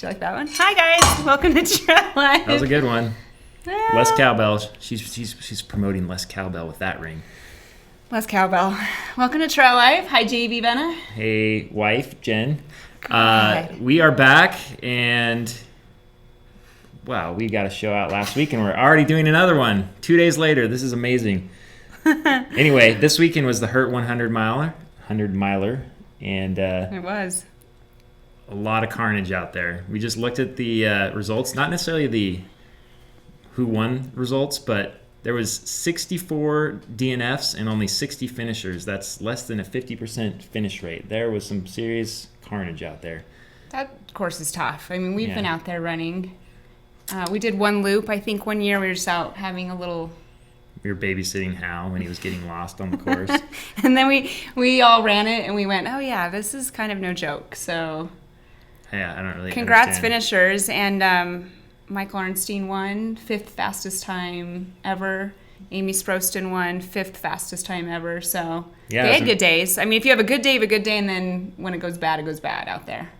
you like that one? Hi guys, welcome to TraiLive. That was a good one. Less cowbell. She's promoting less cowbell with that ring. Less cowbell. Welcome to TraiLive. Hi JB Benna. Hey wife Jen. God. We are back, and wow, we got a show out last week and we're already doing another one 2 days later. This is amazing. Anyway, this weekend was the Hurt 100 miler, and It was a lot of carnage out there. We just looked at the results, not necessarily the who won results, but there was 64 DNFs and only 60 finishers. That's less than a 50% finish rate. There was some serious carnage out there. That course is tough. I mean, we've been out there running. We did one loop. I think one year we were just out having a little. We were babysitting Hal when he was getting lost on the course. And then we all ran it and we went, oh yeah, this is kind of no joke. So yeah, I don't really congrats understand. finishers. And Micheal Arnstein won, 5th fastest time ever. Amy Sproston won, 5th fastest time ever. So yeah, they had good days. I mean, if you have a good day, you have a good day, and then when it goes bad out there.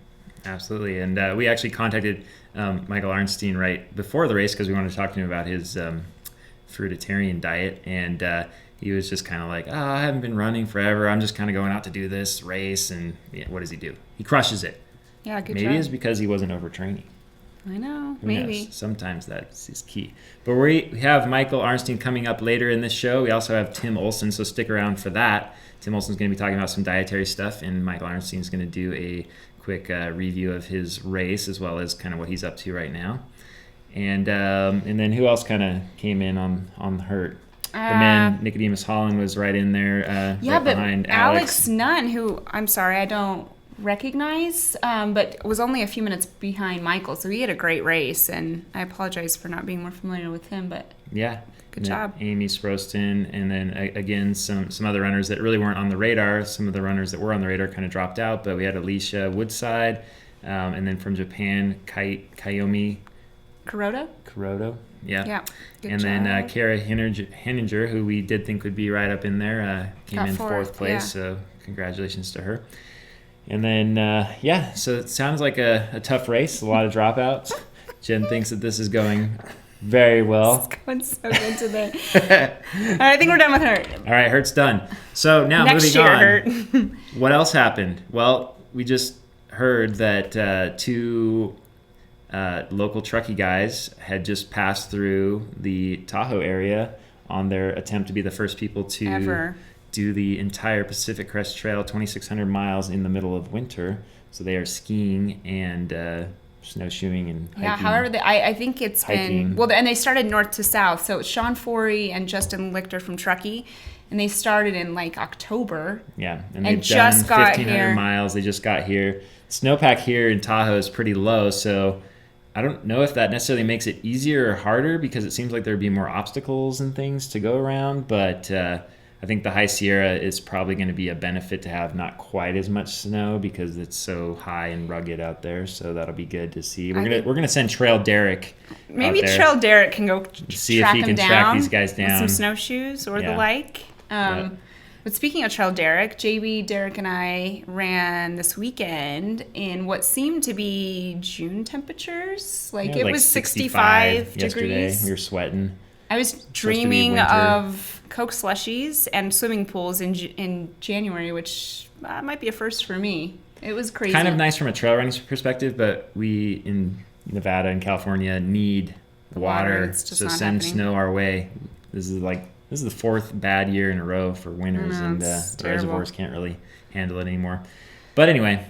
Absolutely. And we actually contacted Micheal Arnstein right before the race because we wanted to talk to him about his fruitarian diet. And he was just kind of like, oh, I haven't been running forever. I'm just kind of going out to do this race. And yeah, what does he do? He crushes it. Yeah, good job. Maybe it's because he wasn't overtraining. I know, Who maybe. knows? Sometimes that's his key. But we have Micheal Arnstein coming up later in this show. We also have Tim Olson, so stick around for that. Tim Olson's going to be talking about some dietary stuff, and Micheal Arnstein's going to do a quick review of his race as well as kind of what he's up to right now. And then who else kind of came in on the Hurt? The man, Nicodemus Holland, was right in there right behind Alex Nunn, who, I'm sorry, I don't recognize, but was only a few minutes behind Micheal, so he had a great race, and I apologize for not being more familiar with him, but yeah, good job. Amy Sproston, and then again some other runners that really weren't on the radar. Some of the runners that were on the radar kind of dropped out, but we had Alicia Woodside, and then from Japan, Kayomi Kuroda. Yeah. Good job. Then Kara Henninger, who we did think would be right up in there, came in fourth place, so congratulations to her. And then, so it sounds like a tough race, a lot of dropouts. Jen thinks that this is going very well. It's going so good today. All right, I think we're done with Hurt. All right, Hurt's done. So now Next moving year, on. Hurt. What else happened? Well, we just heard that two local truckie guys had just passed through the Tahoe area on their attempt to be the first people to Ever. do the entire Pacific Crest Trail, 2,600 miles in the middle of winter. So they are skiing and snowshoeing and hiking. Yeah, however, I think it's hiking. been... Well, and they started north to south. So it's Shawn Forry and Justin Lichter from Truckee, and they started in, like, October. Yeah, and they've just done got 1,500 here. miles. They just got here. Snowpack here in Tahoe is pretty low, so I don't know if that necessarily makes it easier or harder because it seems like there'd be more obstacles and things to go around, but... I think the High Sierra is probably going to be a benefit to have not quite as much snow because it's so high and rugged out there. So that'll be good to see. We're gonna send Trail Derek. Maybe out there, Trail Derek can go see if he can track these guys down with some snowshoes or the like. But speaking of Trail Derek, JB, Derek, and I ran this weekend in what seemed to be June temperatures. Like it was 65 yesterday. degrees. We were sweating. I was dreaming of Coke slushies and swimming pools in January, which might be a first for me. It was crazy. Kind of nice from a trail running perspective, but we in Nevada and California need water, so send snow our way. This is the 4th bad year in a row for winters, and the reservoirs can't really handle it anymore. But anyway,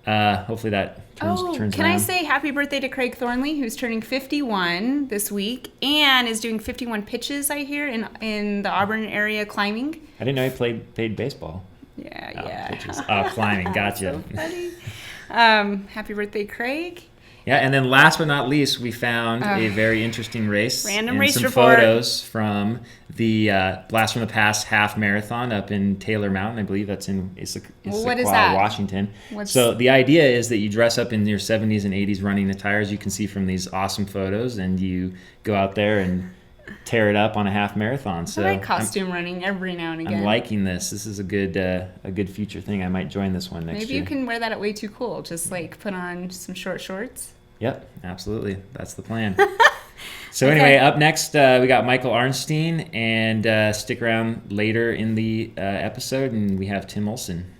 hopefully that turns around. Can I say happy birthday to Craig Thornley, who's turning 51 this week and is doing 51 pitches, I hear, in the Auburn area climbing. I didn't know he played baseball. Yeah. Pitches. Climbing, gotcha. So funny. Happy birthday, Craig. Yeah, and then last but not least, we found a very interesting race. Random and race some report. photos from the Blast from the Past half marathon up in Taylor Mountain. I believe that's in Issaquah, Washington. So the idea is that you dress up in your 70s and 80s running attires you can see from these awesome photos, and you go out there and tear it up on a half marathon. So I like costume running every now and again. I'm liking this. This is a good future thing. I might join this one next year. Maybe you can wear that at Way Too Cool. Just like put on some short shorts. Yep, absolutely. That's the plan. So anyway, up next, we got Micheal Arnstein, and stick around later in the episode, and we have Tim Olson.